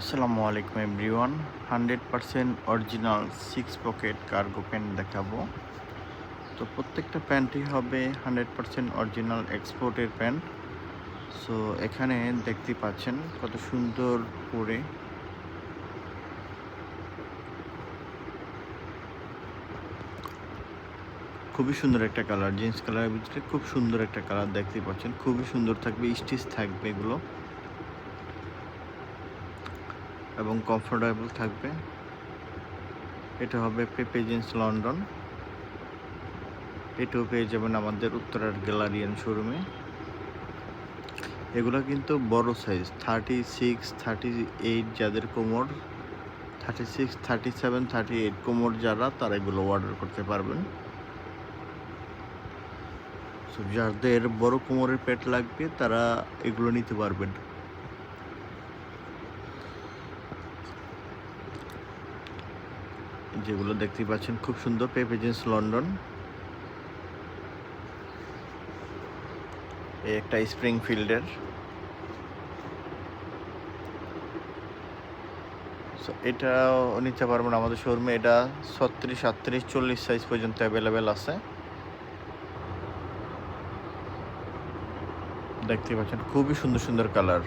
আসসালামু আলাইকুম everyone. 100% original 6 pocket cargo pant দেখাবো। তো প্রত্যেকটা প্যান্টই হবে 100% অরিজিনাল এক্সপোর্টের প্যান্ট। সো এখানে দেখতে পাচ্ছেন কত সুন্দর করে খুবই সুন্দর একটা কালার, জিন্স কালারের ভিতরে খুব সুন্দর একটা কালার দেখতে পাচ্ছেন। খুবই সুন্দর থাকবে, স্টিচ থাকবে এগুলো এবং কমফোর্টেবল থাকবে। এটা হবে পেপে জিন্স লন্ডন। এটাও পেয়ে যাবেন আমাদের উত্তরার গ্যালারিয়ান শোরুমে। এগুলো কিন্তু বড় সাইজ 36, 38 যাদের কোমর, 36, 37, 38 কোমর যারা, তারা এগুলো অর্ডার করতে পারবেন। সো যাদের বড় কোমরের প্যান্ট লাগবে তারা এগুলো নিতে পারবেন। যেগুলো দেখতে পাচ্ছেন খুব সুন্দর, পেপে জিন্স লন্ডন। এই একটা স্প্রিংফিল্ডের। সো এটাও নিতে পারবেন আমাদের শোরুমে। এটা 36, 38, 40 সাইজ পর্যন্ত অ্যাভেলেবেল আছে। দেখতে পাচ্ছেন খুবই সুন্দর সুন্দর কালার।